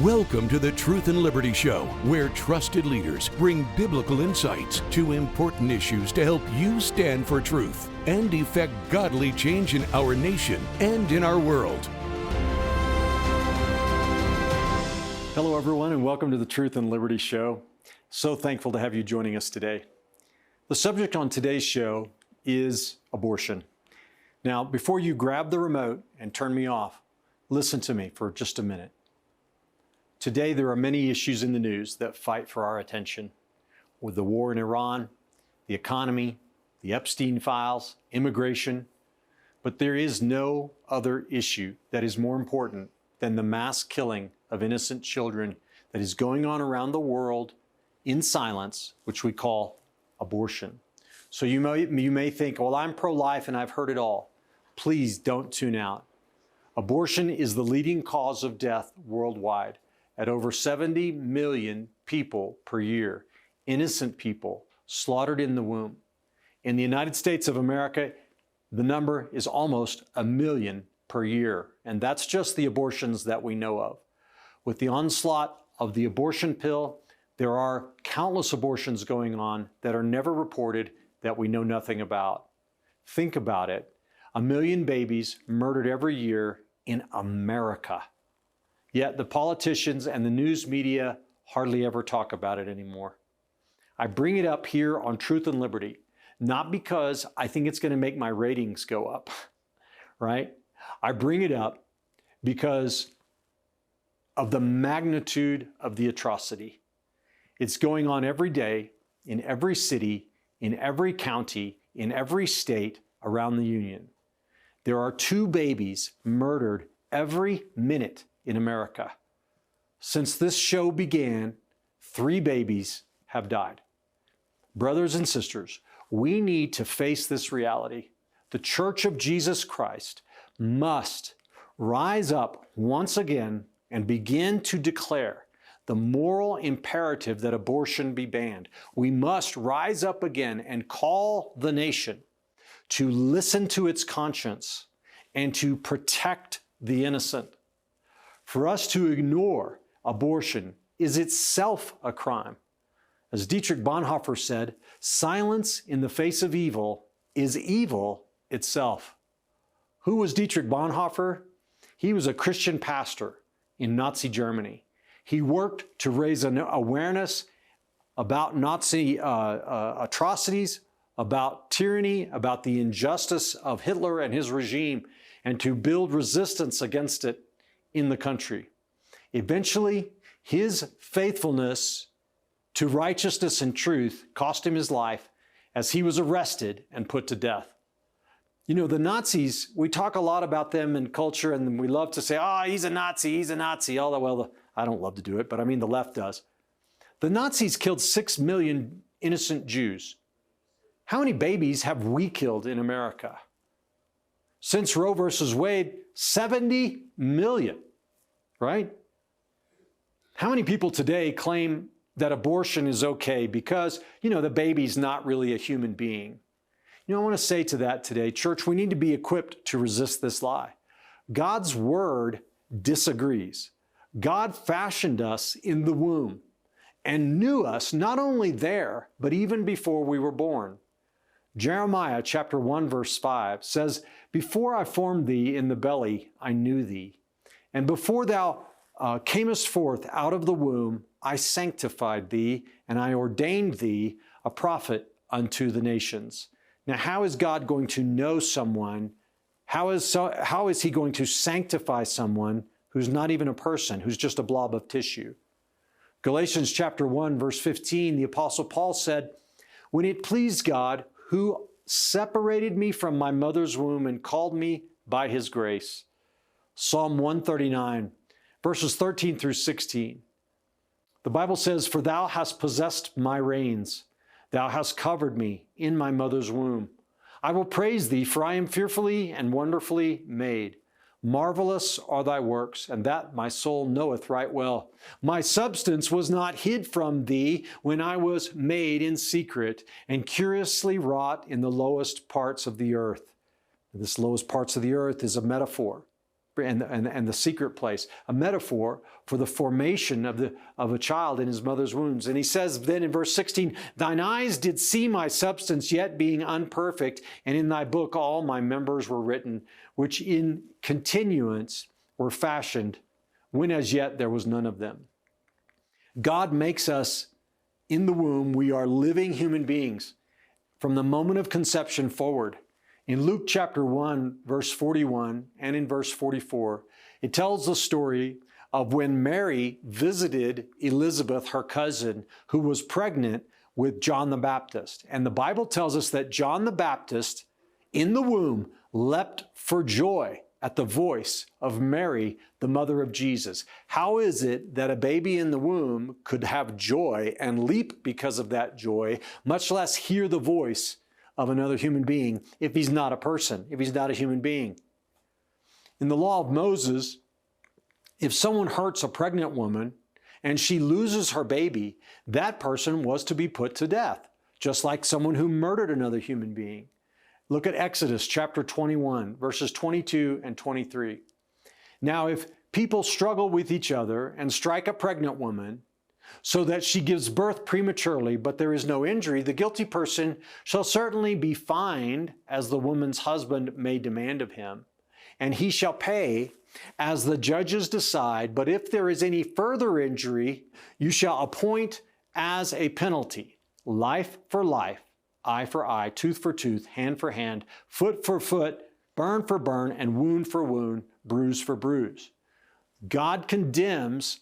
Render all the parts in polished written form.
Welcome to the Truth and Liberty Show, where trusted leaders bring biblical insights to important issues to help you stand for truth and effect godly change in our nation and in our world. Hello, everyone, and welcome to the Truth and Liberty Show. So thankful to have you joining us today. The subject on today's show is abortion. Now, before you grab the remote and turn me off, listen to me for just a minute. Today, there are many issues in the news that fight for our attention. With the war in Iran, the economy, the Epstein files, immigration. But there is no other issue that is more important than the mass killing of innocent children that is going on around the world in silence, which we call abortion. So you may think, well, I'm pro-life and I've heard it all. Please don't tune out. Abortion is the leading cause of death worldwide. At over 70 million people per year, innocent people slaughtered in the womb. In the United States of America, the number is almost 1 million per year, and that's just the abortions that we know of. With the onslaught of the abortion pill, there are countless abortions going on that are never reported, that we know nothing about. Think about it. 1 million babies murdered every year in America. Yet the politicians and the news media hardly ever talk about it anymore. I bring it up here on Truth and Liberty, not because I think it's going to make my ratings go up, right? I bring it up because of the magnitude of the atrocity. It's going on every day, in every city, in every county, in every state around the Union. There are 2 babies murdered every minute in America. Since this show began, 3 babies have died. Brothers and sisters, we need to face this reality. The Church of Jesus Christ must rise up once again and begin to declare the moral imperative that abortion be banned. We must rise up again and call the nation to listen to its conscience and to protect the innocent. For us to ignore abortion is itself a crime. As Dietrich Bonhoeffer said, silence in the face of evil is evil itself. Who was Dietrich Bonhoeffer? He was a Christian pastor in Nazi Germany. He worked to raise an awareness about Nazi atrocities, about tyranny, about the injustice of Hitler and his regime, and to build resistance against it in the country. Eventually, his faithfulness to righteousness and truth cost him his life as he was arrested and put to death. You know, the Nazis, we talk a lot about them in culture, and we love to say, oh, he's a Nazi, although, well, I don't love to do it, but I mean the left does. The Nazis killed 6 million innocent Jews. How many babies have we killed in America? Since Roe versus Wade, 70 million, right? How many people today claim that abortion is okay because, the baby's not really a human being? I want to say to that today, church, we need to be equipped to resist this lie. God's word disagrees. God fashioned us in the womb and knew us not only there, but even before we were born. Jeremiah chapter 1 verse 5 says, "Before I formed thee in the belly, I knew thee. And before thou camest forth out of the womb, I sanctified thee, and I ordained thee a prophet unto the nations." Now, how is God going to know someone? How is he going to sanctify someone who's not even a person, who's just a blob of tissue? Galatians chapter 1 verse 15, the Apostle Paul said, "When it pleased God, who separated me from my mother's womb and called me by his grace." Psalm 139, verses 13 through 16. The Bible says, "For thou hast possessed my reins. Thou hast covered me in my mother's womb. I will praise thee, for I am fearfully and wonderfully made. Marvelous are thy works, and that my soul knoweth right well. My substance was not hid from thee when I was made in secret, and curiously wrought in the lowest parts of the earth." This lowest parts of the earth is a metaphor. and the secret place, a metaphor for the formation of a child in his mother's wombs. And he says then in verse 16, thine eyes did see my substance, yet being unperfect, and in thy book all my members were written, which in continuance were fashioned, when as yet there was none of them. God makes us in the womb. We are living human beings from the moment of conception forward. In Luke chapter 1, verse 41 and in verse 44, it tells the story of when Mary visited Elizabeth, her cousin, who was pregnant with John the Baptist. And the Bible tells us that John the Baptist in the womb leapt for joy at the voice of Mary, the mother of Jesus. How is it that a baby in the womb could have joy and leap because of that joy, much less hear the voice of another human being if he's not a person, if he's not a human being? In the law of Moses, if someone hurts a pregnant woman and she loses her baby, that person was to be put to death, just like someone who murdered another human being. Look at Exodus chapter 21, verses 22 and 23. Now, if people struggle with each other and strike a pregnant woman so that she gives birth prematurely, but there is no injury, the guilty person shall certainly be fined as the woman's husband may demand of him, and he shall pay as the judges decide. But if there is any further injury, you shall appoint as a penalty, life for life, eye for eye, tooth for tooth, hand for hand, foot for foot, burn for burn, and wound for wound, bruise for bruise. God condemns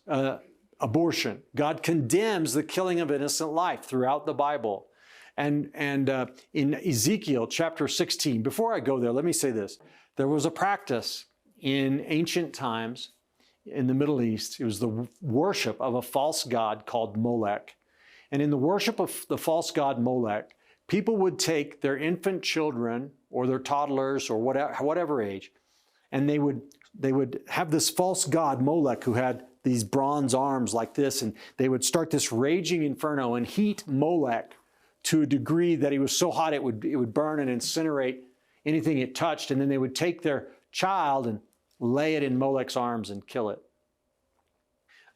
abortion. God condemns the killing of innocent life throughout the Bible. And in Ezekiel chapter 16, before I go there, let me say this. There was a practice in ancient times in the Middle East. It was the worship of a false god called Molech. And in the worship of the false god Molech, people would take their infant children or their toddlers or whatever age, and they would have this false god Molech who had these bronze arms like this, and they would start this raging inferno and heat Molech to a degree that he was so hot it would burn and incinerate anything it touched, and then they would take their child and lay it in Molech's arms and kill it.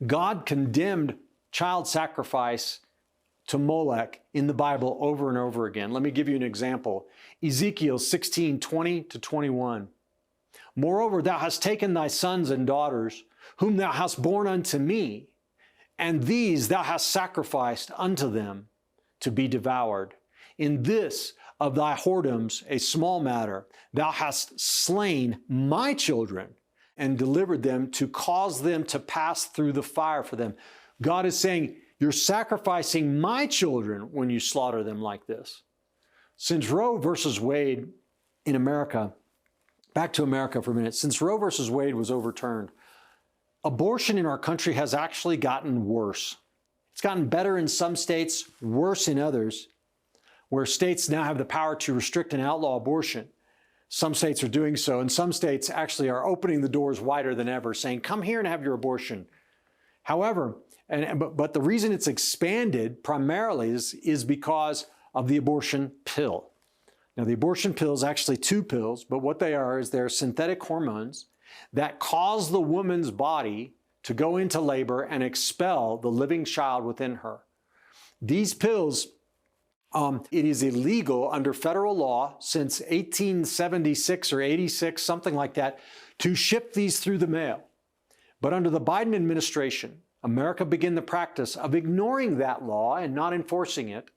God condemned child sacrifice to Molech in the Bible over and over again. Let me give you an example. Ezekiel 16, 20 to 21. Moreover, thou hast taken thy sons and daughters, whom thou hast borne unto me, and these thou hast sacrificed unto them to be devoured. In this of thy whoredoms, a small matter, thou hast slain my children and delivered them to cause them to pass through the fire for them. God is saying, you're sacrificing my children when you slaughter them like this. Since Roe versus Wade in America, back to America for a minute, since Roe versus Wade was overturned, abortion in our country has actually gotten worse. It's gotten better in some states, worse in others, where states now have the power to restrict and outlaw abortion. Some states are doing so, and some states actually are opening the doors wider than ever, saying, come here and have your abortion. However, but the reason it's expanded primarily is because of the abortion pill. Now, the abortion pill is actually two pills, but what they are is they're synthetic hormones that cause the woman's body to go into labor and expel the living child within her. These pills, it is illegal under federal law since 1876 or 86, something like that, to ship these through the mail. But under the Biden administration, America began the practice of ignoring that law and not enforcing it.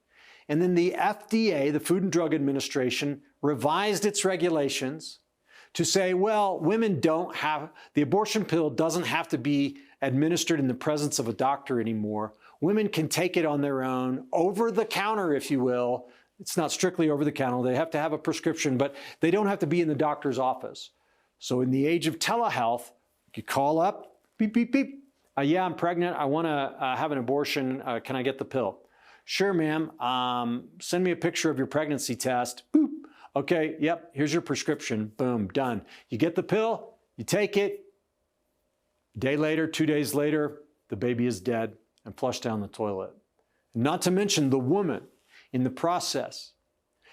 And then the FDA, the Food and Drug Administration, revised its regulations to say, well, women don't have, the abortion pill doesn't have to be administered in the presence of a doctor anymore. Women can take it on their own, over the counter, if you will. It's not strictly over the counter. They have to have a prescription, but they don't have to be in the doctor's office. So in the age of telehealth, you call up, beep, beep, beep. Yeah, I'm pregnant. I want to have an abortion. Can I get the pill? Sure, ma'am. Send me a picture of your pregnancy test. Boop. Okay, yep, here's your prescription. Boom, done. You get the pill, you take it. A day later, 2 days later, the baby is dead and flushed down the toilet. Not to mention the woman in the process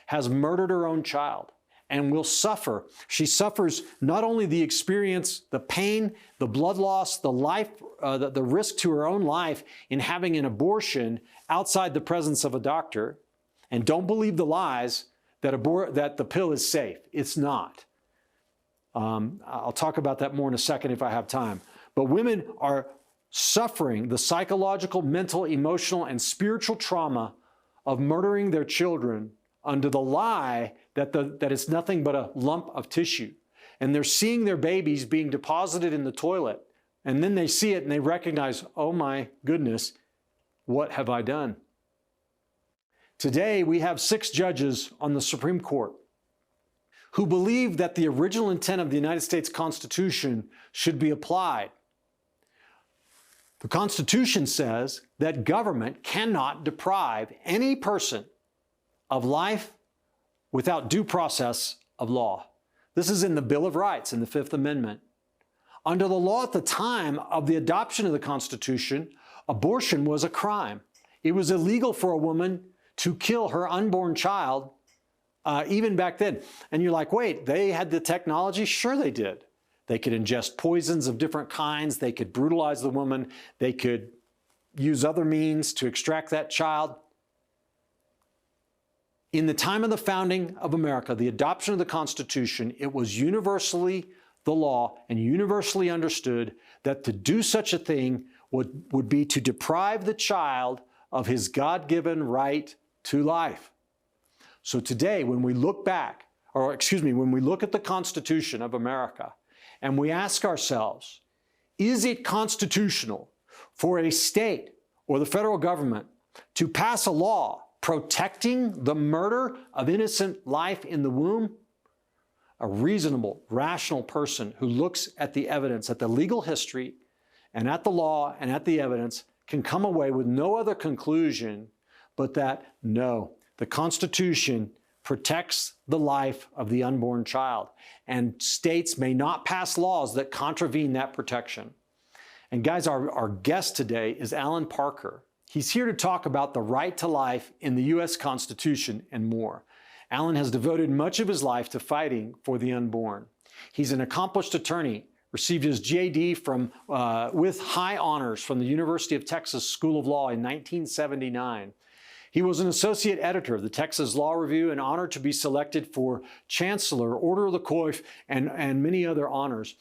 has murdered her own child and will suffer. She suffers not only the experience, the pain, the blood loss, the risk to her own life in having an abortion outside the presence of a doctor. And don't believe the lies that the pill is safe. It's not. I'll talk about that more in a second if I have time. But women are suffering the psychological, mental, emotional, and spiritual trauma of murdering their children under the lie that it's nothing but a lump of tissue. And they're seeing their babies being deposited in the toilet. And then they see it and they recognize, oh my goodness, what have I done? Today, we have 6 judges on the Supreme Court who believe that the original intent of the United States Constitution should be applied. The Constitution says that government cannot deprive any person of life without due process of law. This is in the Bill of Rights in the Fifth Amendment. Under the law at the time of the adoption of the Constitution, abortion was a crime. It was illegal for a woman to kill her unborn child, even back then. And you're like, wait, they had the technology? Sure they did. They could ingest poisons of different kinds. They could brutalize the woman. They could use other means to extract that child. In the time of the founding of America, the adoption of the Constitution, it was universally the law and universally understood that to do such a thing would be to deprive the child of his God-given right to life. So today, when we look back, when we look at the Constitution of America and we ask ourselves, is it constitutional for a state or the federal government to pass a law protecting the murder of innocent life in the womb? A reasonable, rational person who looks at the evidence, at the legal history, and at the law and at the evidence can come away with no other conclusion but that, no, the Constitution protects the life of the unborn child, and states may not pass laws that contravene that protection. And guys, our guest today is Allan Parker. He's here to talk about the right to life in the U.S. Constitution and more. Allan has devoted much of his life to fighting for the unborn. He's an accomplished attorney, received his JD with high honors from the University of Texas School of Law in 1979. He was an associate editor of the Texas Law Review and honored to be selected for Chancellor, Order of the Coif, and many other honors.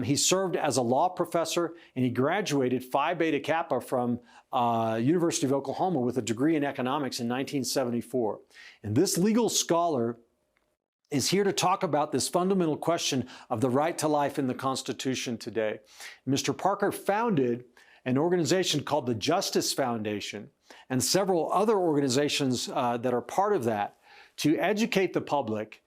He served as a law professor, and he graduated Phi Beta Kappa from University of Oklahoma with a degree in economics in 1974. And this legal scholar is here to talk about this fundamental question of the right to life in the Constitution today. Mr. Parker founded an organization called the Justice Foundation and several other organizations that are part of that to educate the public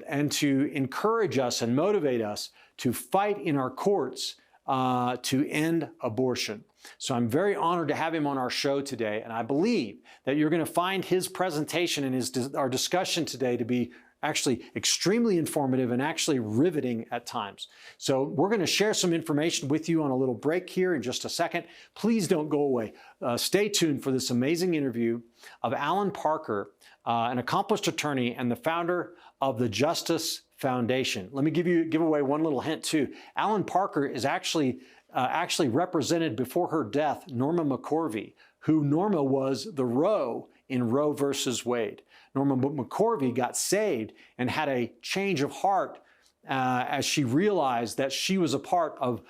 and to encourage us and motivate us to fight in our courts to end abortion. So I'm very honored to have him on our show today, and I believe that you're going to find his presentation and our discussion today to be actually extremely informative and actually riveting at times. So we're going to share some information with you on a little break here in just a second. Please don't go away. Stay tuned for this amazing interview of Allan Parker, an accomplished attorney and the founder of the Justice Foundation. Let me give away one little hint too. Allan Parker is actually represented before her death Norma McCorvey, who Norma was the Roe in Roe versus Wade. Norma McCorvey got saved and had a change of heart as she realized that she was a part of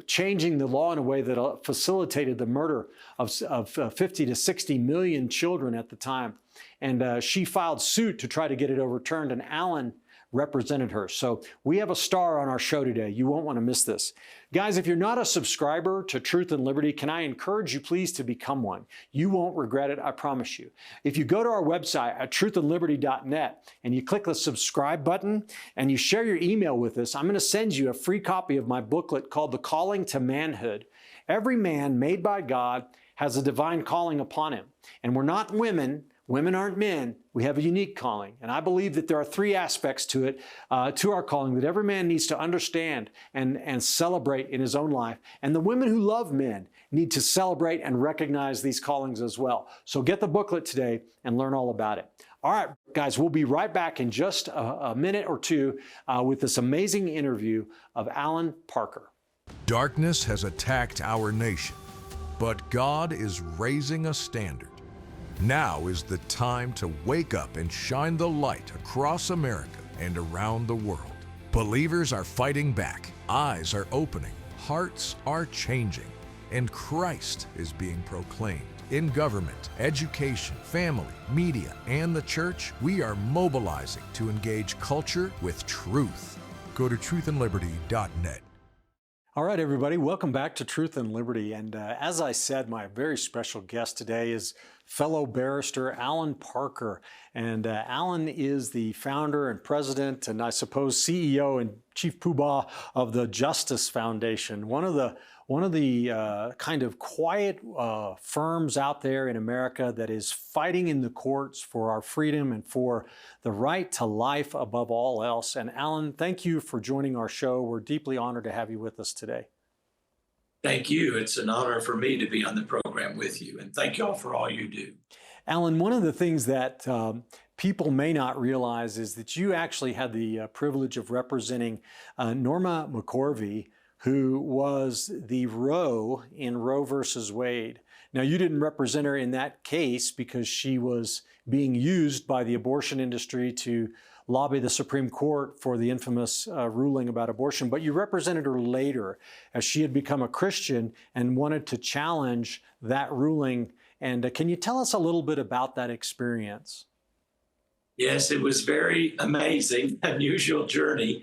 changing the law in a way that facilitated the murder of 50 to 60 million children at the time. And she filed suit to try to get it overturned, and Allan represented her. So we have a star on our show today. You won't want to miss this. Guys, if you're not a subscriber to Truth and Liberty, can I encourage you please to become one? You won't regret it, I promise you. If you go to our website at truthandliberty.net and you click the subscribe button and you share your email with us, I'm going to send you a free copy of my booklet called The Calling to Manhood. Every man made by God has a divine calling upon him. And we're not women. Women aren't men. We have a unique calling. And I believe that there are 3 aspects to it, to our calling, that every man needs to understand and celebrate in his own life. And the women who love men need to celebrate and recognize these callings as well. So get the booklet today and learn all about it. All right, guys, we'll be right back in just a minute or two with this amazing interview of Allan Parker. Darkness has attacked our nation, but God is raising a standard. Now is the time to wake up and shine the light across America and around the world. Believers are fighting back, eyes are opening, hearts are changing, and Christ is being proclaimed. In government, education, family, media, and the church, we are mobilizing to engage culture with truth. Go to truthandliberty.net. All right, everybody, welcome back to Truth and Liberty. And as I said, my very special guest today is fellow barrister Allan Parker. And Allan is the founder and president, and I suppose CEO and chief poobah of the Justice Foundation, one of the kind of quiet firms out there in America that is fighting in the courts for our freedom and for the right to life above all else. And Allan, thank you for joining our show. We're deeply honored to have you with us today. Thank you. It's an honor for me to be on the program with you. And thank you all for all you do. Allan, one of the things that people may not realize is that you actually had the privilege of representing Norma McCorvey, who was the Roe in Roe versus Wade. Now, you didn't represent her in that case because she was being used by the abortion industry to lobby the Supreme Court for the infamous ruling about abortion, but you represented her later as she had become a Christian and wanted to challenge that ruling. And can you tell us a little bit about that experience? Yes, it was very amazing, unusual journey.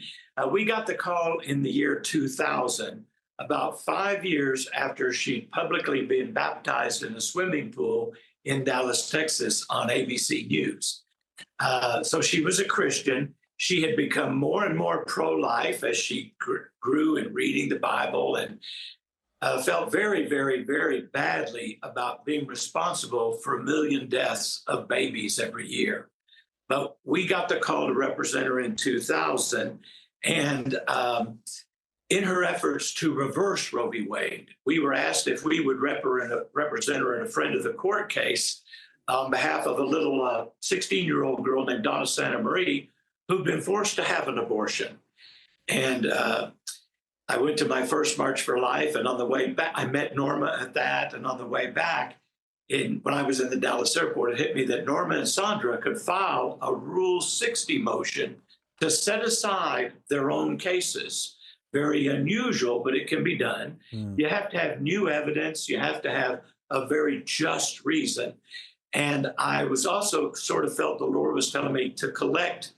We got the call in the year 2000, about 5 years after she'd publicly been baptized in a swimming pool in Dallas, Texas on ABC News. So she was a Christian. She had become more and more pro-life as she grew in reading the Bible, and felt very, very, very badly about being responsible for 1 million deaths of babies every year. But we got the call to represent her in 2000. And in her efforts to reverse Roe v. Wade, we were asked if we would represent her in a friend of the court case on behalf of a little 16-year-old girl named Donna Santa Marie, who'd been forced to have an abortion. And I went to my first March for Life, and on the way back, I met Norma at that. And on the way back, when I was in the Dallas airport, it hit me that Norma and Sandra could file a Rule 60 motion to set aside their own cases. Very unusual, but it can be done. You have to have new evidence. You have to have a very just reason. And I was also sort of felt the Lord was telling me to collect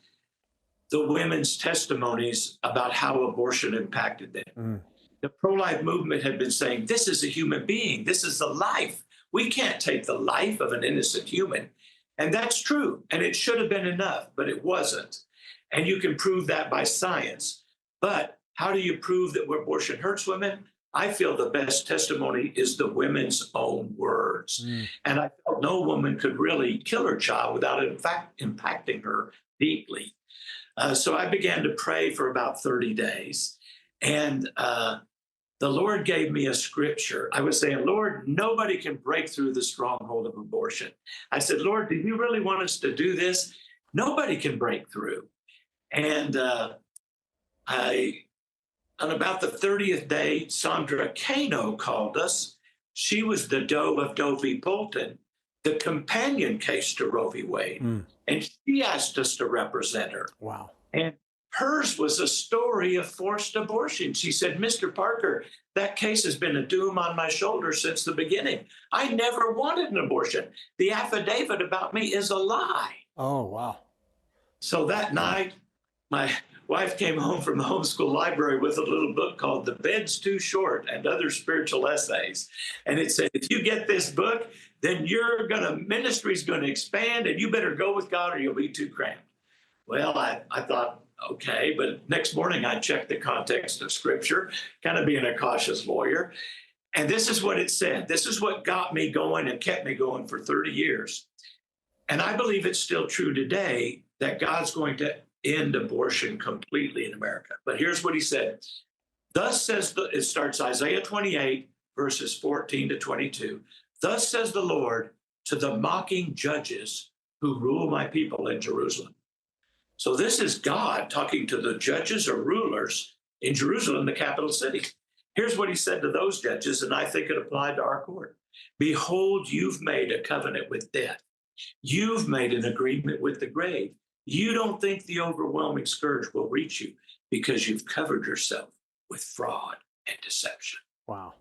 the women's testimonies about how abortion impacted them. The pro-life movement had been saying, this is a human being. This is a life. We can't take the life of an innocent human. And that's true. And it should have been enough, but it wasn't. And you can prove that by science. But how do you prove that abortion hurts women? I feel the best testimony is the women's own words. And I felt no woman could really kill her child without, in fact, impacting her deeply. So I began to pray for about 30 days. And the Lord gave me a scripture. I was saying, Lord, nobody can break through the stronghold of abortion. I said, Lord, do you really want us to do this? Nobody can break through. And on about the 30th day, Sandra Kano called us. She was the Doe of Doe v. Bolton, the companion case to Roe v. Wade. And she asked us to represent her. Wow. And hers was a story of forced abortion. She said, Mr. Parker, that case has been a doom on my shoulders since the beginning. I never wanted an abortion. The affidavit about me is a lie. Oh, wow. So that night, my wife came home from the homeschool library with a little book called The Bed's Too Short and Other Spiritual Essays. And it said, if you get this book, then ministry's going to expand, and you better go with God or you'll be too cramped. Well, I thought, okay, but next morning I checked the context of Scripture, kind of being a cautious lawyer. And this is what it said. This is what got me going and kept me going for 30 years. And I believe it's still true today that God's going to end abortion completely in America. But here's what he said. Thus says, it starts Isaiah 28, verses 14 to 22. Thus says the Lord to the mocking judges who rule my people in Jerusalem. So this is God talking to the judges or rulers in Jerusalem, the capital city. Here's what he said to those judges, and I think it applied to our court. Behold, you've made a covenant with death. You've made an agreement with the grave. You don't think the overwhelming scourge will reach you because you've covered yourself with fraud and deception. Wow.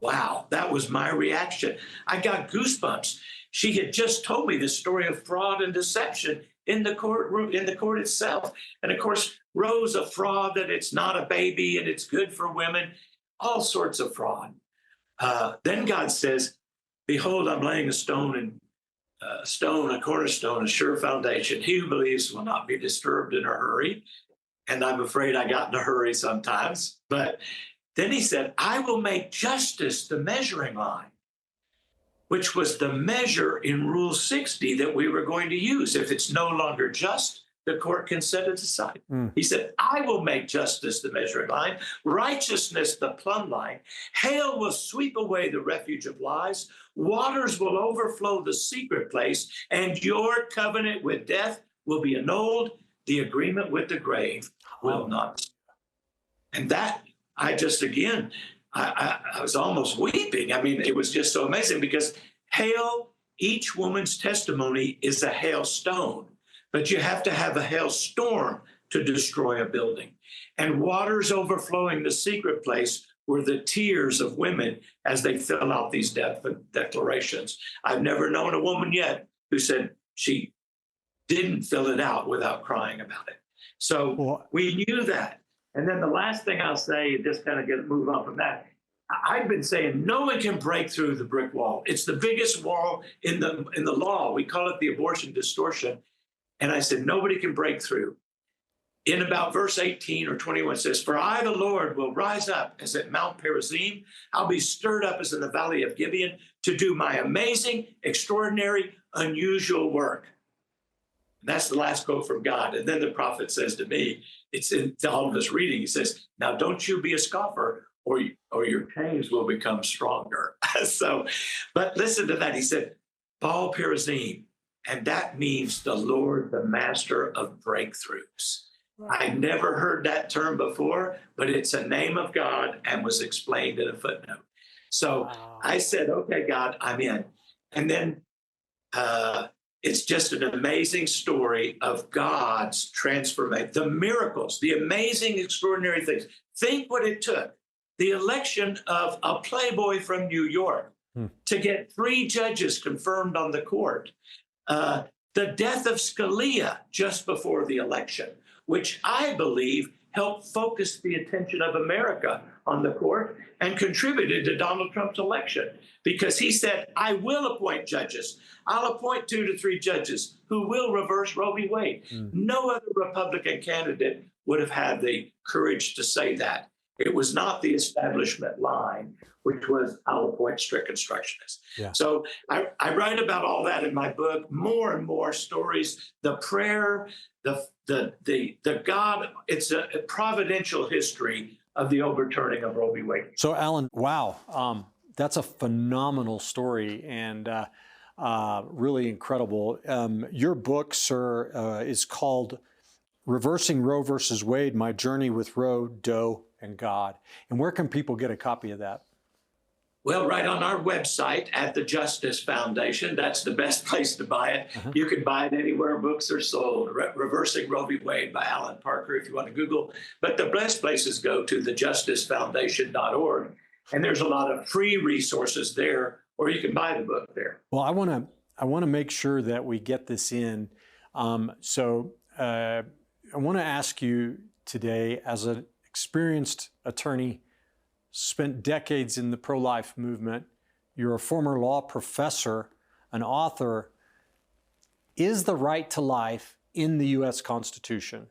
Wow, that was my reaction. I got goosebumps. She had just told me the story of fraud and deception in the courtroom, in the court itself. And of course, rose a fraud that it's not a baby and it's good for women, all sorts of fraud. Then God says, behold, I'm laying a cornerstone, a sure foundation. He who believes will not be disturbed in a hurry. And I'm afraid I got in a hurry sometimes. But then he said, I will make justice the measuring line, which was the measure in Rule 60 that we were going to use. If it's no longer just, the court can set it aside. He said, I will make justice the measuring line, righteousness the plumb line. Hail will sweep away the refuge of lies. Waters will overflow the secret place, and your covenant with death will be annulled. The agreement with the grave will not. And that, I just, again, I was almost weeping. I mean, it was just so amazing because hail, each woman's testimony is a hailstone, but you have to have a hailstorm to destroy a building. And waters overflowing the secret place were the tears of women as they fill out these declarations. I've never known a woman yet who said she didn't fill it out without crying about it. So we knew that. And then the last thing I'll say, just kind of move on from that. I've been saying no one can break through the brick wall. It's the biggest wall in the law. We call it the abortion distortion. And I said, nobody can break through. In about verse 18 or 21 says, for I, the Lord, will rise up as at Mount Perazim. I'll be stirred up as in the valley of Gibeon to do my amazing, extraordinary, unusual work. That's the last quote from God. And then the prophet says to me, it's in all of his reading, he says, now don't you be a scoffer or your chains will become stronger. But listen to that. He said, Baal Perazim, and that means the Lord, the master of breakthroughs. I never heard that term before, but it's a name of God and was explained in a footnote. So I said, okay, God, I'm in. And then it's just an amazing story of God's transformation, the miracles, the amazing, extraordinary things. Think what it took. The election of a playboy from New York to get 3 judges confirmed on the court. The death of Scalia just before the election, which I believe helped focus the attention of America on the court and contributed to Donald Trump's election because he said, I will appoint judges. I'll appoint 2 to 3 judges who will reverse Roe v. Wade. No other Republican candidate would have had the courage to say that. It was not the establishment line, which was I'll appoint strict constructionists. Yeah. So I write about all that in my book, more and more stories, the prayer, the God, it's a providential history of the overturning of Roe v. Wade. So Allan, wow, that's a phenomenal story and really incredible. Your book, sir, is called Reversing Roe versus Wade, My Journey with Roe, Doe, and God. And where can people get a copy of that? Well, right on our website at the Justice Foundation. That's the best place to buy it. You can buy it anywhere books are sold. Reversing Roe v. Wade by Allan Parker, if you want to Google. But the best places go to thejusticefoundation.org. And there's a lot of free resources there, or you can buy the book there. Well, I want to make sure that we get this in. So I want to ask you today, as an experienced attorney, spent decades in the pro-life movement. You're a former law professor, an author. Is the right to life in the U.S. Constitution?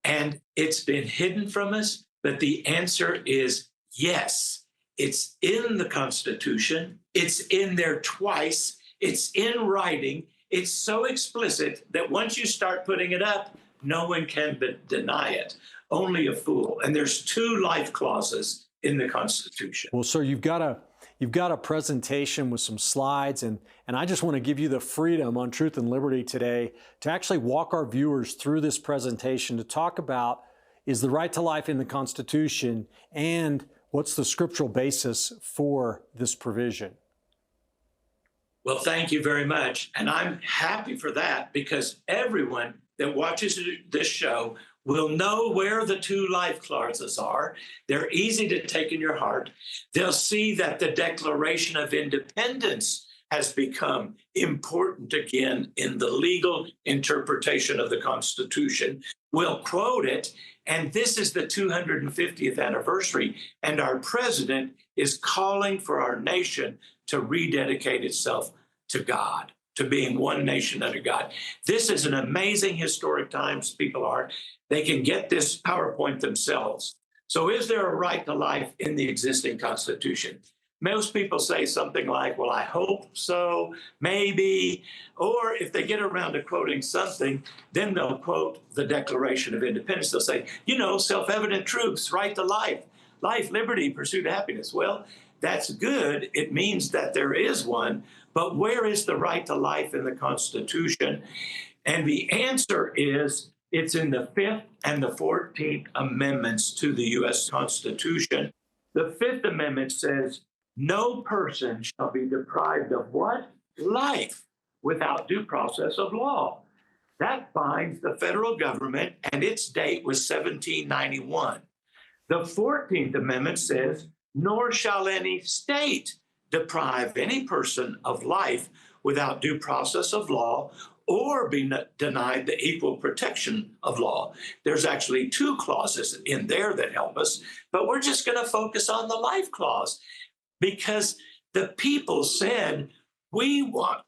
And it's been hidden from us, but the answer is yes. It's in the Constitution. It's in there twice. It's in writing. It's so explicit that once you start putting it up, no one can deny it. Only a fool. And there's 2 life clauses in the Constitution. Well, sir, you've got a presentation with some slides, and I just want to give you the freedom on Truth and Liberty today to actually walk our viewers through this presentation to talk about, is the right to life in the Constitution, and what's the scriptural basis for this provision? Well, thank you very much. And I'm happy for that, because everyone that watches this show will know where the two life clauses are. They're easy to take in your heart. They'll see that the Declaration of Independence has become important again in the legal interpretation of the Constitution. We'll quote it, and this is the 250th anniversary, and our president is calling for our nation to rededicate itself to God, to being one nation under God. This is an amazing historic times people are. They can get this PowerPoint themselves. So is there a right to life in the existing Constitution? Most people say something like, well, I hope so, maybe. Or if they get around to quoting something, then they'll quote the Declaration of Independence. They'll say, self-evident truths, right to life, liberty, pursuit of happiness. Well, that's good. It means that there is one. But where is the right to life in the Constitution? And the answer is, it's in the 5th and the 14th Amendments to the U.S. Constitution. The 5th Amendment says, no person shall be deprived of what? Life, without due process of law. That binds the federal government, and its date was 1791. The 14th Amendment says, nor shall any state deprive any person of life without due process of law, or be denied the equal protection of law. There's actually 2 clauses in there that help us, but we're just going to focus on the life clause, because the people said, we want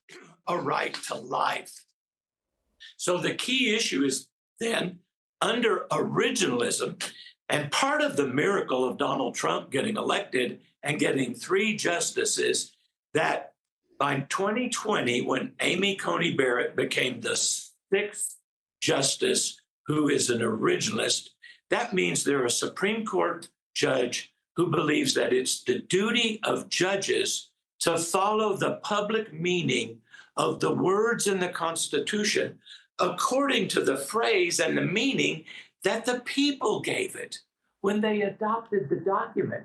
a right to life. So the key issue is then, under originalism, and part of the miracle of Donald Trump getting elected and getting 3 justices, that by 2020, when Amy Coney Barrett became the 6th justice who is an originalist, that means they're a Supreme Court judge who believes that it's the duty of judges to follow the public meaning of the words in the Constitution according to the phrase and the meaning that the people gave it when they adopted the document.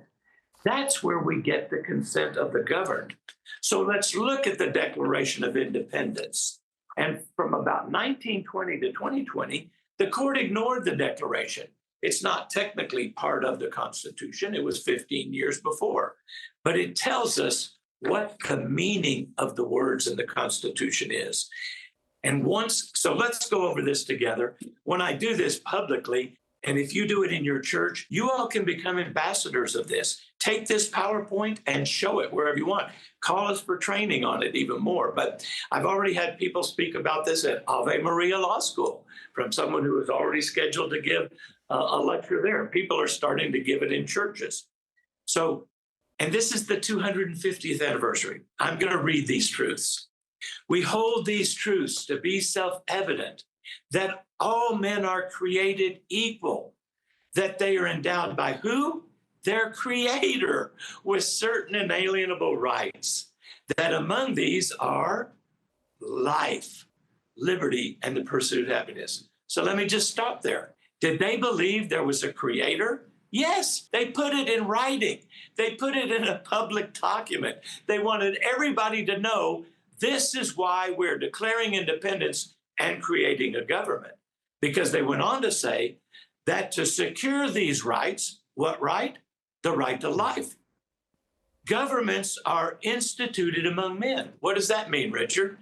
That's where we get the consent of the governed. So let's look at the Declaration of Independence. And from about 1920 to 2020, the court ignored the Declaration. It's not technically part of the Constitution. It was 15 years before. But it tells us what the meaning of the words in the Constitution is. And so let's go over this together. When I do this publicly, and if you do it in your church, you all can become ambassadors of this. Take this PowerPoint and show it wherever you want. Call us for training on it even more. But I've already had people speak about this at Ave Maria Law School from someone who was already scheduled to give a lecture there. People are starting to give it in churches. So, and this is the 250th anniversary. I'm going to read these truths. We hold these truths to be self-evident, that all men are created equal, that they are endowed by who? Their Creator, with certain inalienable rights, that among these are life, liberty, and the pursuit of happiness. So let me just stop there. Did they believe there was a Creator? Yes, they put it in writing. They put it in a public document. They wanted everybody to know this is why we're declaring independence and creating a government. Because they went on to say that to secure these rights, what right? The right to life. Governments are instituted among men. What does that mean, Richard?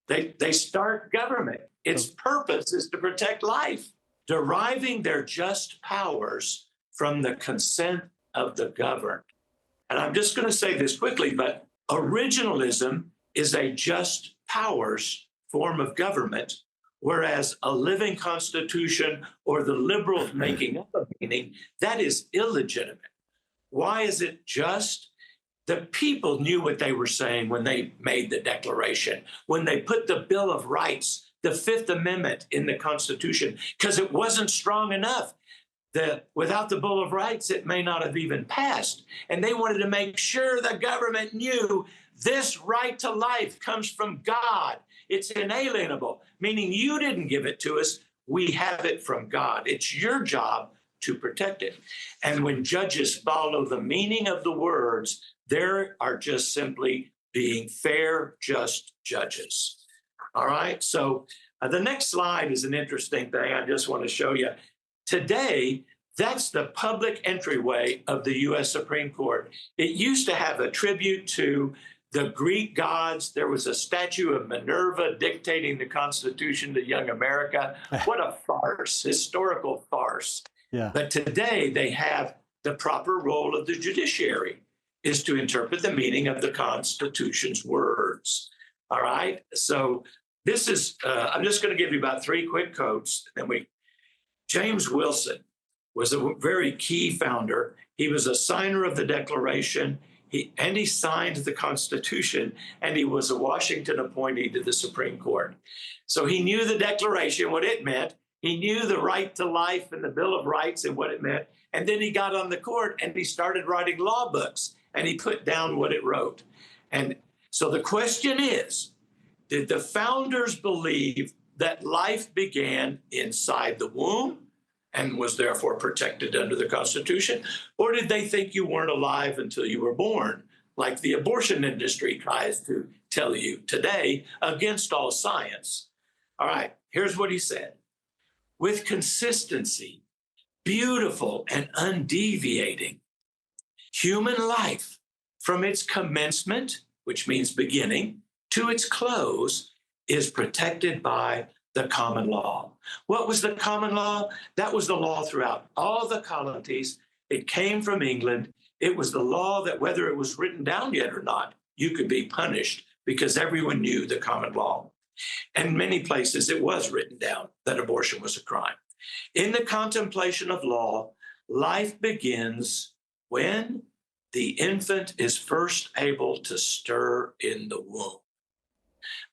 They start government. Its purpose is to protect life, deriving their just powers from the consent of the governed. And I'm just going to say this quickly, but originalism is a just powers form of government, whereas a living constitution or the liberals making up a meaning, that is illegitimate. Why is it just? The people knew what they were saying when they made the Declaration, when they put the Bill of Rights, the 5th Amendment in the Constitution, because it wasn't strong enough. that without the Bill of Rights, it may not have even passed. And they wanted to make sure the government knew this right to life comes from God. It's inalienable, meaning you didn't give it to us. We have it from God. It's your job to protect it. And when judges follow the meaning of the words, they are just simply being fair, just judges. All right. So the next slide is an interesting thing. I just want to show you. Today, that's the public entryway of the U.S. Supreme Court. It used to have a tribute to the Greek gods. There was a statue of Minerva dictating the Constitution to young America. What a farce, historical farce. Yeah. But today they have the proper role of the judiciary is to interpret the meaning of the Constitution's words. All right. So this is, I'm just going to give you about 3 quick quotes. James Wilson was a very key founder. He was a signer of the Declaration. He signed the Constitution, and he was a Washington appointee to the Supreme Court. So he knew the Declaration, what it meant. He knew the right to life and the Bill of Rights and what it meant. And then he got on the court and he started writing law books, and he put down what it wrote. And so the question is, did the founders believe that life began inside the womb and was therefore protected under the Constitution? Or did they think you weren't alive until you were born, like the abortion industry tries to tell you today against all science? All right, here's what he said. With consistency, beautiful and undeviating, human life from its commencement, which means beginning, to its close is protected by the common law. What was the common law? That was the law throughout all the colonies. It came from England. It was the law that whether it was written down yet or not, you could be punished because everyone knew the common law. And in many places it was written down that abortion was a crime. In the contemplation of law, life begins when the infant is first able to stir in the womb.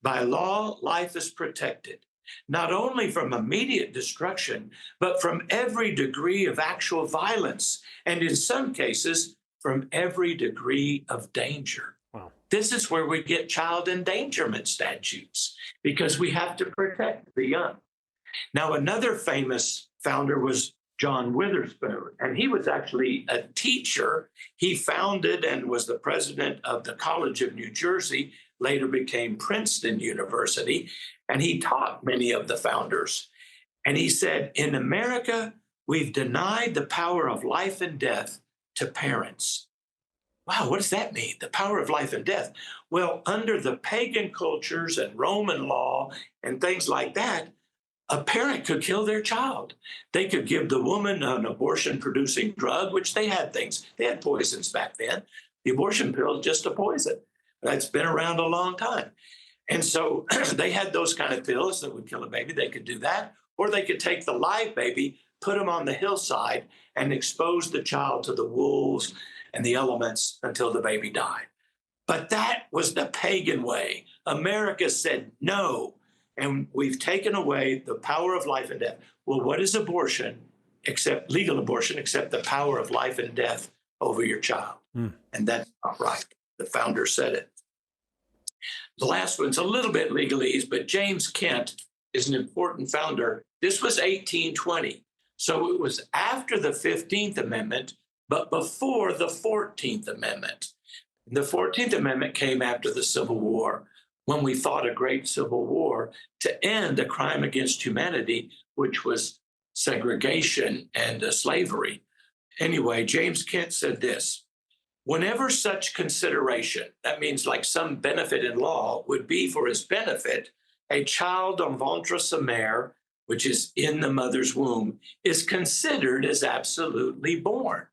By law, life is protected, not only from immediate destruction, but from every degree of actual violence, and in some cases, from every degree of danger. Wow. This is where we get child endangerment statutes, because we have to protect the young. Now, another famous founder was John Witherspoon, and he was actually a teacher. He founded and was the president of the College of New Jersey, later became Princeton University, and he taught many of the founders. And he said, in America, we've denied the power of life and death to parents. Wow, what does that mean? The power of life and death? Well, under the pagan cultures and Roman law and things like that, a parent could kill their child. They could give the woman an abortion-producing drug, which they had things. They had poisons back then. The abortion pill is just a poison. That's been around a long time. And so they had those kind of pills that would kill a baby. They could do that. Or they could take the live baby, put him on the hillside, and expose the child to the wolves and the elements until the baby died. But that was the pagan way. America said no, and we've taken away the power of life and death. Well, what is abortion, except legal abortion, except the power of life and death over your child? And that's not right. The founder said it. The last one's a little bit legalese, but James Kent is an important founder. This was 1820. So it was after the 15th Amendment, but before the 14th Amendment. The 14th Amendment came after the Civil War, when we fought a great civil war to end a crime against humanity, which was segregation and slavery. Anyway, James Kent said this: whenever such consideration, that means like some benefit in law, would be for his benefit, a child en ventre sa mère, which is in the mother's womb, is considered as absolutely born.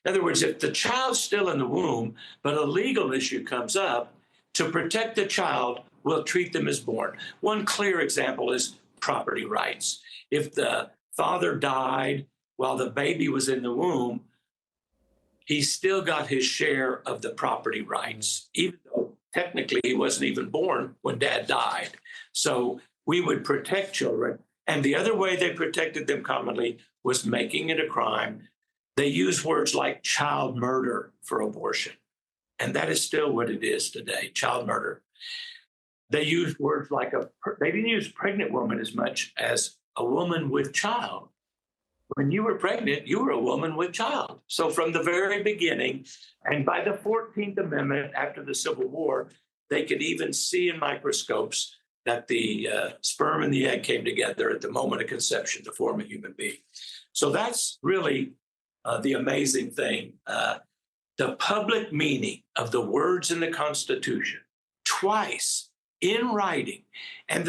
In other words, if the child's still in the womb, but a legal issue comes up, to protect the child, we'll treat them as born. One clear example is property rights. If the father died while the baby was in the womb, he still got his share of the property rights, even though technically he wasn't even born when dad died. So we would protect children. And the other way they protected them commonly was making it a crime. They used words like child murder for abortion. And that is still what it is today, child murder. They used words like they didn't use pregnant woman as much as a woman with child. When you were pregnant, you were a woman with child. So from the very beginning, and by the 14th Amendment after the Civil War, they could even see in microscopes that the sperm and the egg came together at the moment of conception to form a human being. So that's really the amazing thing. The public meaning of the words in the Constitution, twice in writing, and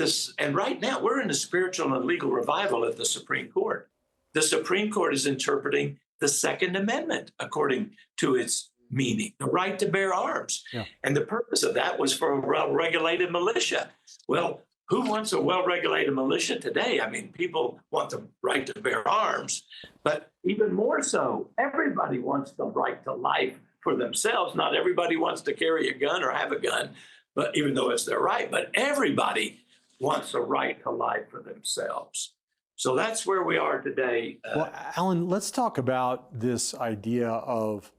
right now we're in a spiritual and legal revival at the Supreme Court. The Supreme Court is interpreting the Second Amendment according to its meaning, the right to bear arms. Yeah. And the purpose of that was for a well-regulated militia. Well, who wants a well-regulated militia today? I mean, people want the right to bear arms, but even more so, everybody wants the right to life for themselves. Not everybody wants to carry a gun or have a gun, but even though it's their right, but everybody wants a right to life for themselves. So that's where we are today. Well, Allan, let's talk about this idea of,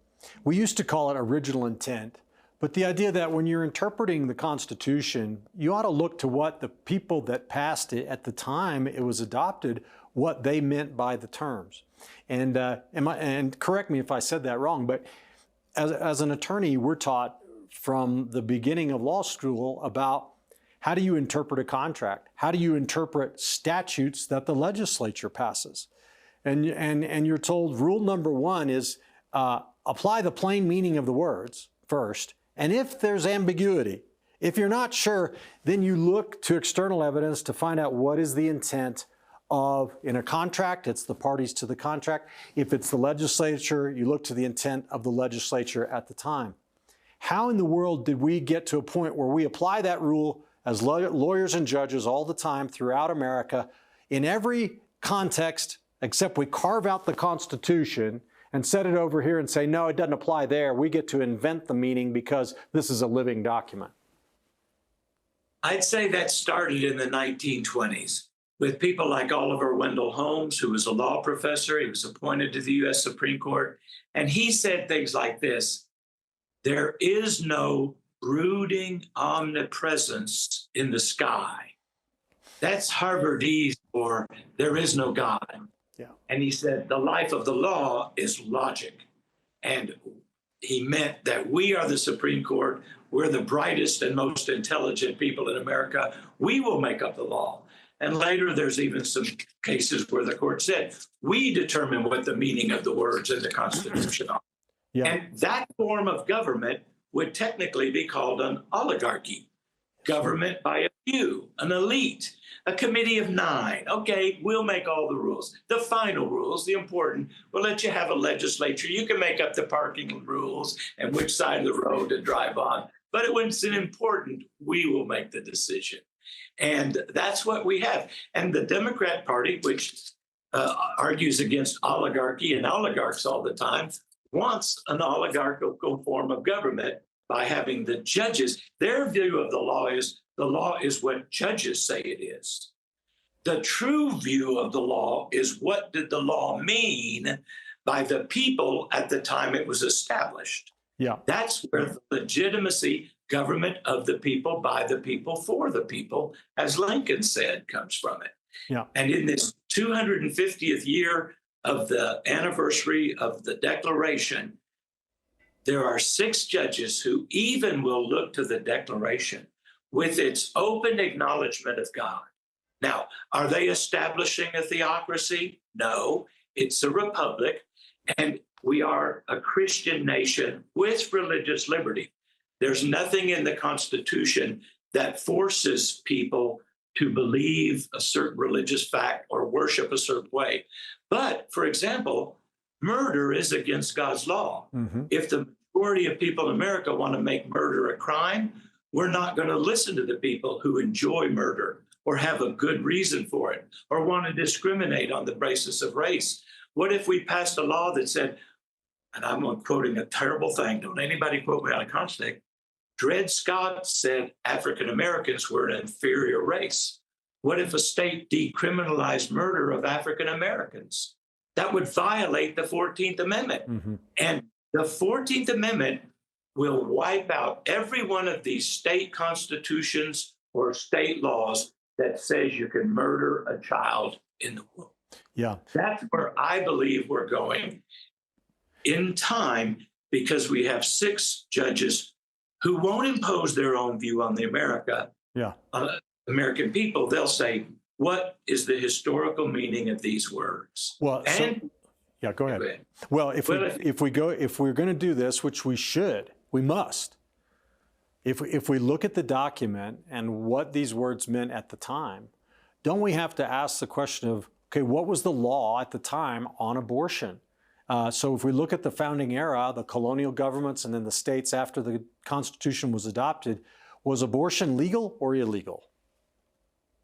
we used to call it original intent, but the idea that when you're interpreting the Constitution, you ought to look to what the people that passed it at the time it was adopted, what they meant by the terms. And and correct me if I said that wrong, but as an attorney, we're taught from the beginning of law school about how do you interpret a contract? How do you interpret statutes that the legislature passes? And you're told rule number one is apply the plain meaning of the words first. And if there's ambiguity, if you're not sure, then you look to external evidence to find out what is the intent of, in a contract, it's the parties to the contract. If it's the legislature, you look to the intent of the legislature at the time. How in the world did we get to a point where we apply that rule as lawyers and judges all the time throughout America in every context, except we carve out the Constitution and set it over here and say, no, it doesn't apply there. We get to invent the meaning because this is a living document. I'd say that started in the 1920s with people like Oliver Wendell Holmes, who was a law professor. He was appointed to the U.S. Supreme Court. And he said things like this: there is no brooding omnipresence in the sky. That's Harvardese for there is no God. Yeah. And he said the life of the law is logic. And he meant that we are the Supreme Court. We're the brightest and most intelligent people in America. We will make up the law. And later, there's even some cases where the court said, we determine what the meaning of the words in the Constitution are. Yeah. And that form of government would technically be called an oligarchy. Government by a few, an elite, a committee of 9. Okay, we'll make all the rules. The final rules, the important, we'll let you have a legislature. You can make up the parking rules and which side of the road to drive on. But when it's important, we will make the decision. And that's what we have. And the Democrat Party, which argues against oligarchy and oligarchs all the time, wants an oligarchical form of government by having the judges. Their view of the law is what judges say it is. The true view of the law is what did the law mean by the people at the time it was established. Yeah. That's where the legitimacy, government of the people, by the people, for the people, as Lincoln said, comes from it. Yeah. And in this 250th year of the anniversary of the Declaration, there are 6 judges who even will look to the Declaration with its open acknowledgement of God. Now, are they establishing a theocracy? No, it's a republic, and we are a Christian nation with religious liberty. There's nothing in the Constitution that forces people to believe a certain religious fact or worship a certain way. But, for example, murder is against God's law. Mm-hmm. If the majority of people in America want to make murder a crime, we're not going to listen to the people who enjoy murder or have a good reason for it or want to discriminate on the basis of race. What if we passed a law that said, and I'm quoting a terrible thing, don't anybody quote me out of context, Dred Scott said African Americans were an inferior race. what if a state decriminalized murder of African Americans? That would violate the 14th Amendment. Mm-hmm. And the 14th Amendment will wipe out every one of these state constitutions or state laws that says you can murder a child in the womb. Yeah. That's where I believe we're going in time, because we have 6 judges who won't impose their own view on the American people. They'll say, what is the historical meaning of these words? Well, yeah, go ahead. Go ahead. Well, if we're going to do this, which we should, we must. If we look at the document and what these words meant at the time, don't we have to ask the question of, okay, what was the law at the time on abortion? So if we look at the founding era, the colonial governments and then the states after the Constitution was adopted, was abortion legal or illegal?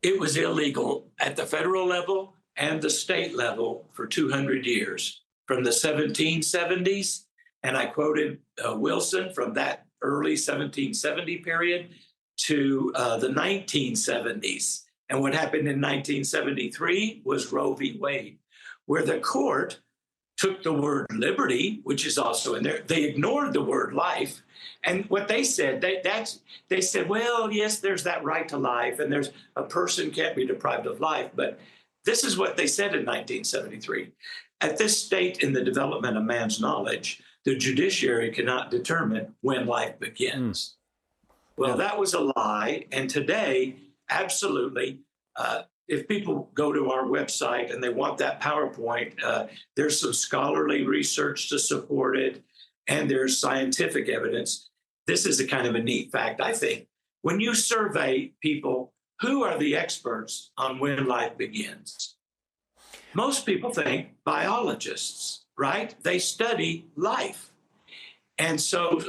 It was illegal at the federal level and the state level for 200 years, from the 1770s, and I quoted Wilson, from that early 1770 period to the 1970s. And what happened in 1973 was Roe v. Wade, where the court took the word liberty, which is also in there. They ignored the word life. And what they said, they said, well, yes, there's that right to life, and there's a person can't be deprived of life. But this is what they said in 1973. At this state in the development of man's knowledge, the judiciary cannot determine when life begins. Well, that was a lie. And today, absolutely, if people go to our website and they want that PowerPoint, there's some scholarly research to support it, and there's scientific evidence. This is a kind of a neat fact, I think. When you survey people, who are the experts on when life begins? Most people think biologists, right? They study life. And so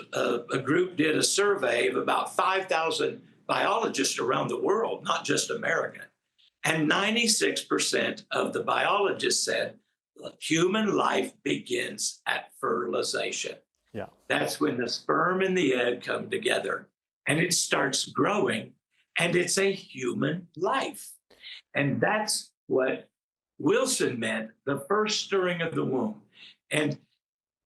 a group did a survey of about 5,000 biologists around the world, not just American. And 96% of the biologists said human life begins at fertilization. Yeah. That's when the sperm and the egg come together and it starts growing, and it's a human life. And that's what Wilson meant, the first stirring of the womb. And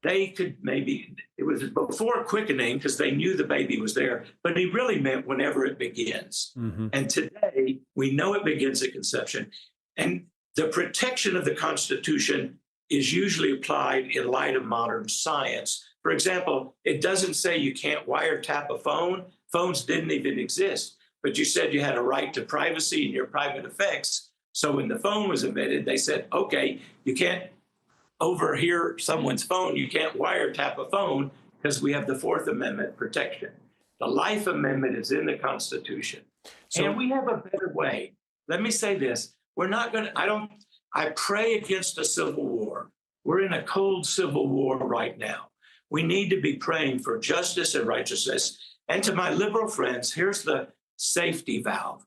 they could maybe, it was before quickening because they knew the baby was there, but he really meant whenever it begins. Mm-hmm. And today we know it begins at conception. And the protection of the Constitution is usually applied in light of modern science. For example, it doesn't say you can't wiretap a phone. Phones didn't even exist, but you said you had a right to privacy and your private effects. So when the phone was invented, they said, okay, you can't overhear someone's phone. You can't wiretap a phone because we have the Fourth Amendment protection. The Life Amendment is in the Constitution. And we have a better way. Let me say this. We're not going to, I pray against a civil war. We're in a cold civil war right now. We need to be praying for justice and righteousness. And to my liberal friends, here's the safety valve.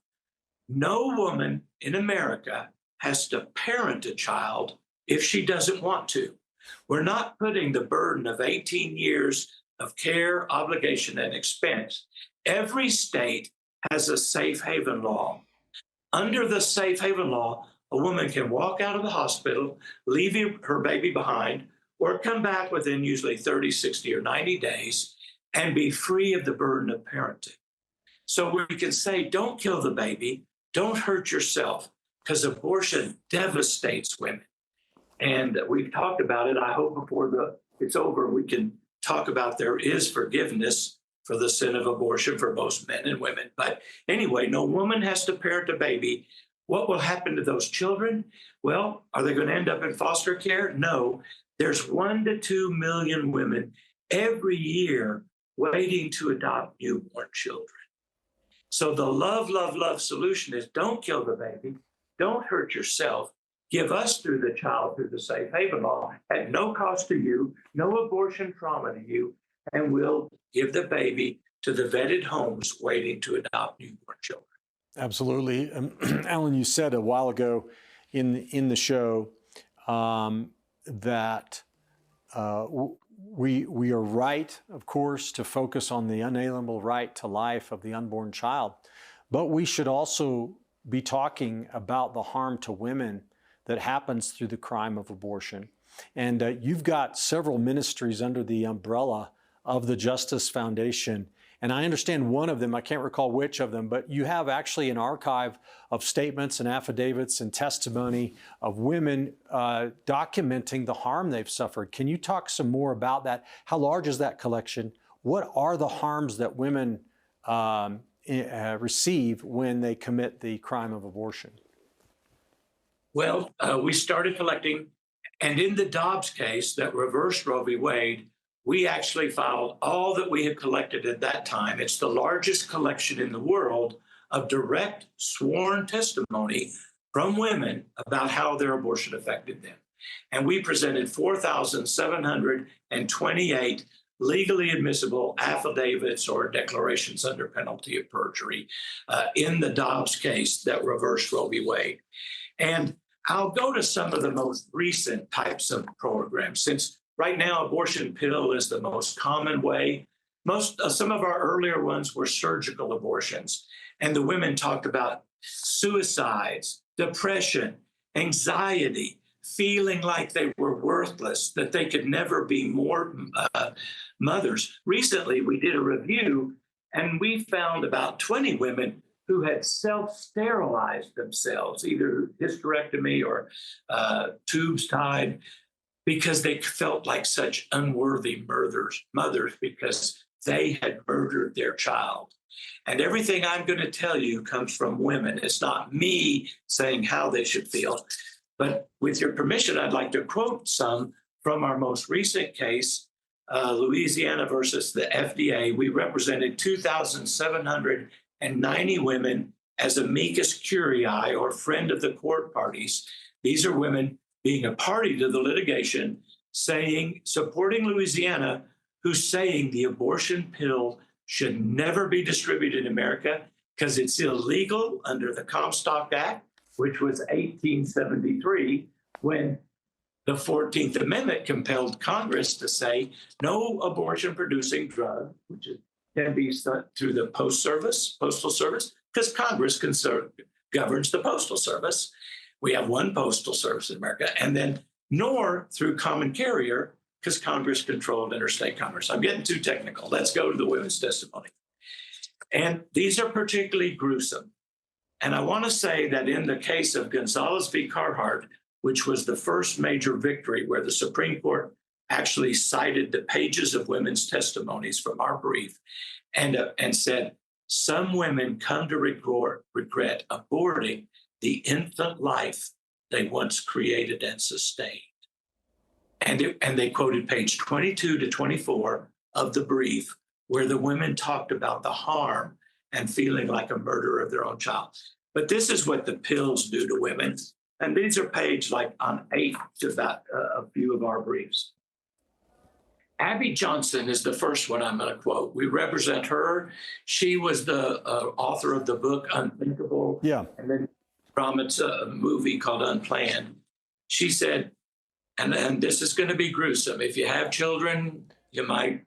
No woman in America has to parent a child if she doesn't want to. We're not putting the burden of 18 years of care, obligation, and expense. Every state has a safe haven law. Under the safe haven law, a woman can walk out of the hospital, leave her baby behind, or come back within usually 30, 60, or 90 days and be free of the burden of parenting. So we can say, don't kill the baby, don't hurt yourself, because abortion devastates women. And we've talked about it. I hope before it's over, we can talk about there is forgiveness for the sin of abortion for both men and women. But anyway, no woman has to parent a baby. What will happen to those children? Well, are they going to end up in foster care? No. There's 1 to 2 million women every year waiting to adopt newborn children. So the love, love, love solution is don't kill the baby, don't hurt yourself, give us through the child through the safe haven law at no cost to you, no abortion trauma to you, and we'll give the baby to the vetted homes waiting to adopt newborn children. Absolutely. Allan, you said a while ago in the show that we are right, of course, to focus on the unalienable right to life of the unborn child, but we should also be talking about the harm to women that happens through the crime of abortion. And you've got several ministries under the umbrella of the Justice Foundation. And I understand one of them, I can't recall which of them, but you have actually an archive of statements and affidavits and testimony of women documenting the harm they've suffered. Can you talk some more about that? How large is that collection? What are the harms that women receive when they commit the crime of abortion? Well, we started collecting, and in the Dobbs case that reversed Roe v. Wade, we actually filed all that we had collected at that time. It's the largest collection in the world of direct sworn testimony from women about how their abortion affected them. And we presented 4,728 legally admissible affidavits or declarations under penalty of perjury in the Dobbs case that reversed Roe v. Wade. And I'll go to some of the most recent types of programs, since right now abortion pill is the most common way. Some of our earlier ones were surgical abortions, and the women talked about suicides, depression, anxiety, feeling like they were worthless, that they could never be more mothers. Recently, we did a review, and we found about 20 women who had self-sterilized themselves, either hysterectomy or tubes tied, because they felt like such unworthy mothers because they had murdered their child. And everything I'm going to tell you comes from women. It's not me saying how they should feel. But with your permission, I'd like to quote some from our most recent case, Louisiana versus the FDA. We represented 2,790 women as amicus curiae, or friend of the court parties. These are women being a party to the litigation, supporting Louisiana, who's saying the abortion pill should never be distributed in America because it's illegal under the Comstock Act, which was 1873, when the 14th Amendment compelled Congress to say no abortion-producing drug, which can be sent through the Postal Service, because Congress governs the Postal Service. We have one postal service in America, and then nor through common carrier, because Congress controlled interstate commerce. I'm getting too technical. Let's go to the women's testimony. And these are particularly gruesome. And I want to say that in the case of Gonzalez v. Carhart, which was the first major victory where the Supreme Court actually cited the pages of women's testimonies from our brief and said, some women come to regret aborting the infant life they once created and sustained. And they quoted page 22 to 24 of the brief, where the women talked about the harm and feeling like a murderer of their own child. But this is what the pills do to women. And these are paged like on 8 to about a few of our briefs. Abby Johnson is the first one I'm going to quote. We represent her. She was the author of the book Unthinkable. Yeah. And then from it's a movie called Unplanned. She said, and this is going to be gruesome. If you have children, you might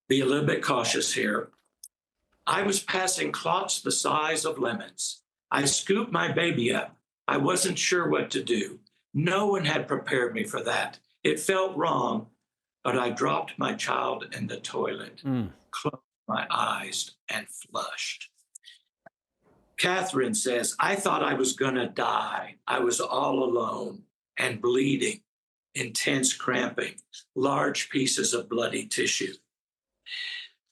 be a little bit cautious here. I was passing clots the size of lemons. I scooped my baby up. I wasn't sure what to do. No one had prepared me for that. It felt wrong, but I dropped my child in the toilet, closed my eyes, and flushed. Catherine says, I thought I was going to die. I was all alone and bleeding, intense cramping, large pieces of bloody tissue.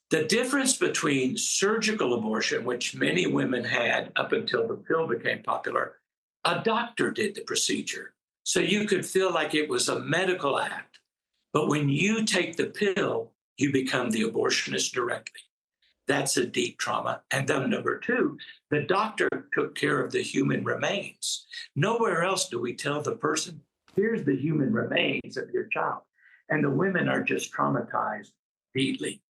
The difference between surgical abortion, which many women had up until the pill became popular, a doctor did the procedure. So you could feel like it was a medical act. But when you take the pill, you become the abortionist directly. That's a deep trauma. And then number 2, the doctor took care of the human remains. Nowhere else do we tell the person, here's the human remains of your child. And the women are just traumatized deeply.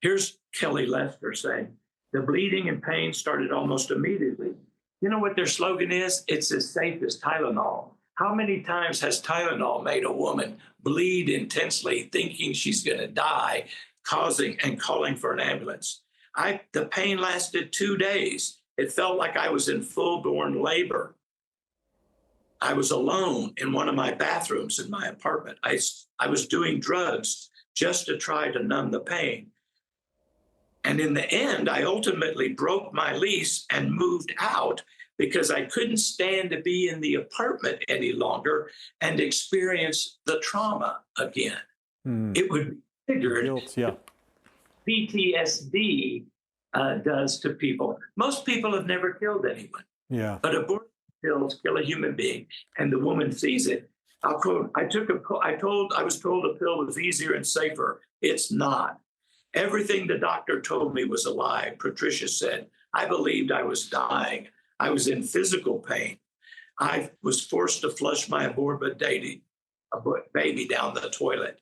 Here's Kelly Lester saying, the bleeding and pain started almost immediately. You know what their slogan is? It's as safe as Tylenol. How many times has Tylenol made a woman bleed intensely, thinking she's going to die, causing and calling for an ambulance? The pain lasted 2 days, It felt like I was in full-born labor. I was alone in one of my bathrooms in my apartment. I was doing drugs just to try to numb the pain. And in the end, I ultimately broke my lease and moved out because I couldn't stand to be in the apartment any longer and experience the trauma again. It would be triggered. Guilt, yeah. PTSD does to people. Most people have never killed anyone. Yeah. But abortion pills kill a human being, and the woman sees it. I'll quote, I was told a pill was easier and safer. It's not. Everything the doctor told me was a lie, Patricia said. I believed I was dying. I was in physical pain. I was forced to flush my aborted baby down the toilet.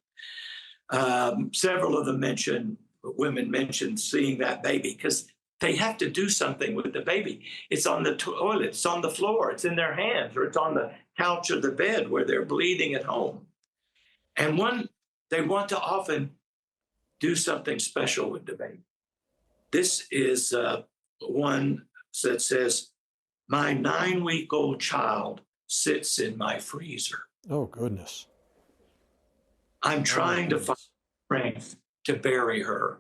Several of them women mentioned seeing that baby because they have to do something with the baby. It's on the toilet, it's on the floor, it's in their hands, or it's on the couch or the bed where they're bleeding at home. And they want to often do something special with the baby. This is one that says, my 9-week-old child sits in my freezer. Oh, goodness. I'm trying to find strength to bury her.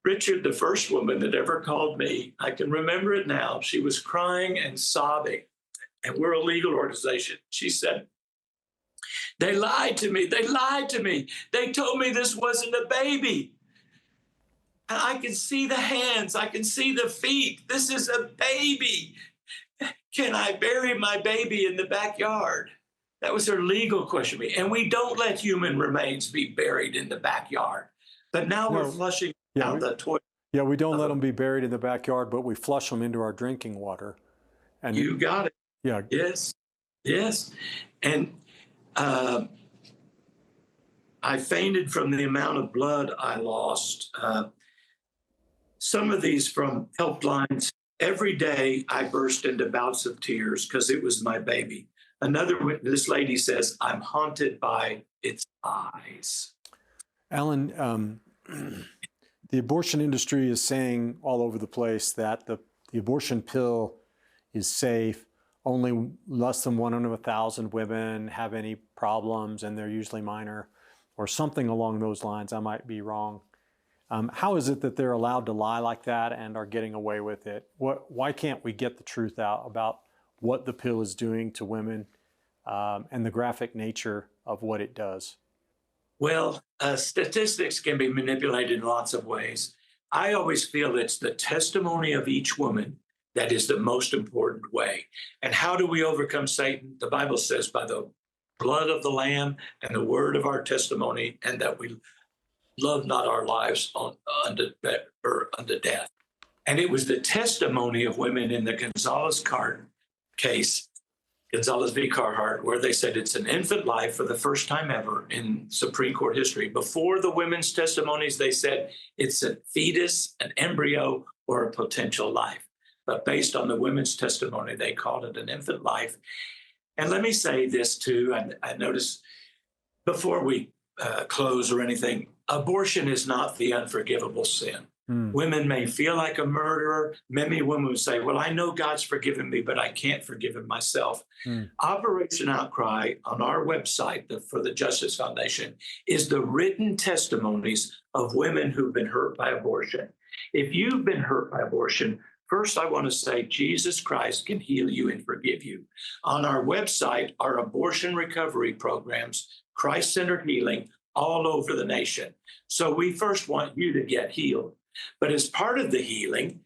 Richard, the first woman that ever called me, I can remember it now. She was crying and sobbing, and we're a legal organization. She said, they lied to me. They lied to me. They told me this wasn't a baby. And I can see the hands. I can see the feet. This is a baby. Can I bury my baby in the backyard? That was her legal question to me. And we don't let human remains be buried in the backyard. But now we're flushing down the toilet. Yeah, we don't let them be buried in the backyard, but we flush them into our drinking water. And you got it. Yeah. Yes. And I fainted from the amount of blood I lost. Some of these from helplines. Every day I burst into bouts of tears because it was my baby. This lady says, I'm haunted by its eyes. Allan, the abortion industry is saying all over the place that the abortion pill is safe. Only less than 1 in 1,000 women have any problems, and they're usually minor, or something along those lines. I might be wrong. How is it that they're allowed to lie like that and are getting away with it? Why can't we get the truth out about what the pill is doing to women and the graphic nature of what it does? Well, statistics can be manipulated in lots of ways. I always feel it's the testimony of each woman that is the most important way. And how do we overcome Satan? The Bible says by the blood of the Lamb and the word of our testimony, and that we love not our lives unto death. And it was the testimony of women in the Gonzalez case, Gonzalez v. Carhart, where they said it's an infant life for the first time ever in Supreme Court history. Before the women's testimonies, they said it's a fetus, an embryo, or a potential life. But based on the women's testimony, they called it an infant life. And let me say this too, I noticed before we close or anything, abortion is not the unforgivable sin. Women may feel like a murderer. Many women would say, well, I know God's forgiven me, but I can't forgive him myself. Operation Outcry on our website for the Justice Foundation is the written testimonies of women who've been hurt by abortion. If you've been hurt by abortion, first, I want to say Jesus Christ can heal you and forgive you. On our website are abortion recovery programs, Christ-centered healing all over the nation. So we first want you to get healed. But as part of the healing,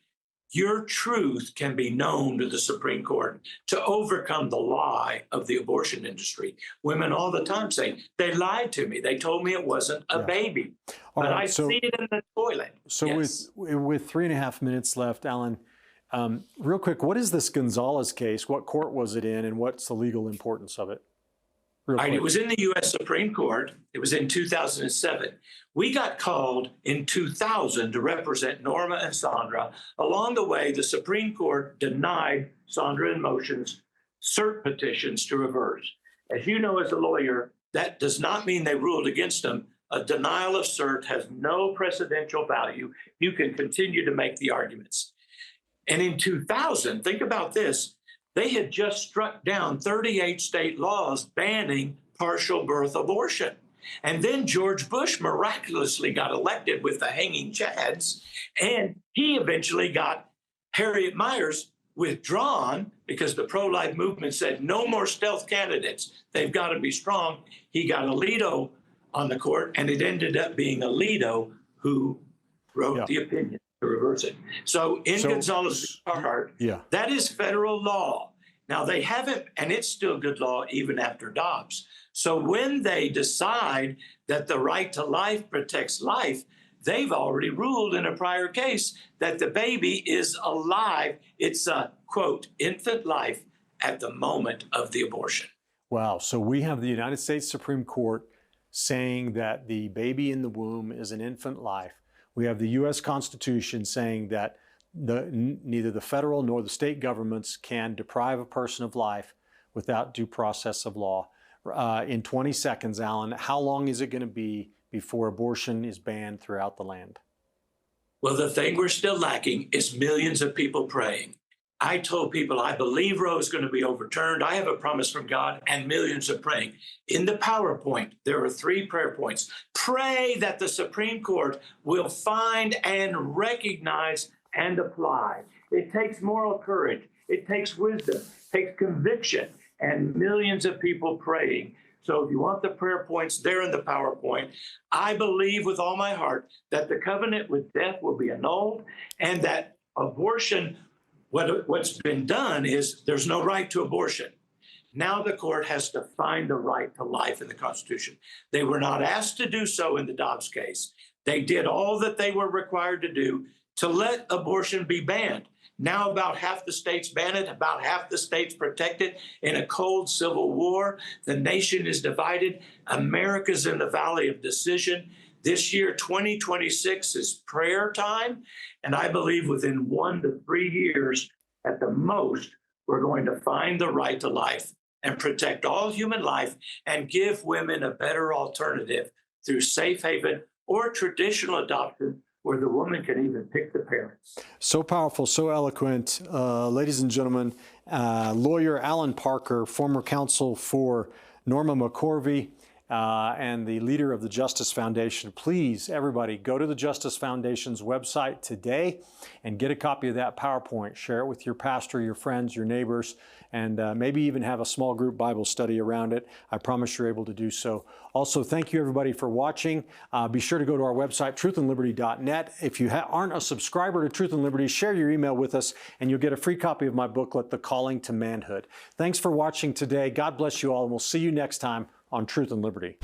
your truth can be known to the Supreme Court to overcome the lie of the abortion industry. Women all the time say, they lied to me. They told me it wasn't a baby. But I see it in the toilet. So with 3.5 minutes left, Allan, real quick, what is this Gonzalez case? What court was it in, and what's the legal importance of it? It was in the U.S. Supreme Court. It was in 2007. We got called in 2000 to represent Norma and Sandra. Along the way, the Supreme Court denied Sandra and Motion's cert petitions to reverse. As you know, as a lawyer, that does not mean they ruled against them. A denial of cert has no precedential value. You can continue to make the arguments. And in 2000, think about this, they had just struck down 38 state laws banning partial birth abortion. And then George Bush miraculously got elected with the hanging chads, and he eventually got Harriet Miers withdrawn because the pro-life movement said no more stealth candidates. They've got to be strong. He got Alito on the court, and it ended up being Alito who wrote the opinion to reverse it. So in Gonzalez v. Carhart, that is federal law. Now they haven't, and it's still good law even after Dobbs. So when they decide that the right to life protects life, they've already ruled in a prior case that the baby is alive. It's a, quote, infant life at the moment of the abortion. Wow. So we have the United States Supreme Court saying that the baby in the womb is an infant life. We have the U.S. Constitution saying that neither the federal nor the state governments can deprive a person of life without due process of law. In 20 seconds, Allan, how long is it going to be before abortion is banned throughout the land? Well, the thing we're still lacking is millions of people praying. I told people I believe Roe is going to be overturned. I have a promise from God, and millions are praying. In the PowerPoint, there are 3 prayer points. Pray that the Supreme Court will find and recognize and apply. It takes moral courage. It takes wisdom. It takes conviction, and millions of people praying. So if you want the prayer points, they're in the PowerPoint. I believe with all my heart that the covenant with death will be annulled, and that abortion, what's been done is there's no right to abortion. Now the court has to find the right to life in the Constitution. They were not asked to do so in the Dobbs case. They did all that they were required to do to let abortion be banned. Now about half the states ban it, about half the states protect it. In a cold civil war, the nation is divided. America's in the valley of decision. This year, 2026, is prayer time. And I believe within 1 to 3 years, at the most, we're going to find the right to life and protect all human life and give women a better alternative through safe haven or traditional adoption, where the woman can even pick the parents. So powerful, so eloquent. Ladies and gentlemen, lawyer Allan Parker, former counsel for Norma McCorvey, and the leader of the Justice Foundation. Please, everybody, go to the Justice Foundation's website today and get a copy of that PowerPoint. Share it with your pastor, your friends, your neighbors, and maybe even have a small group Bible study around it. I promise you're able to do so. Also, thank you, everybody, for watching. Be sure to go to our website, truthandliberty.net. If you aren't a subscriber to Truth and Liberty, share your email with us, and you'll get a free copy of my booklet, The Calling to Manhood. Thanks for watching today. God bless you all, and we'll see you next time on Truth and Liberty.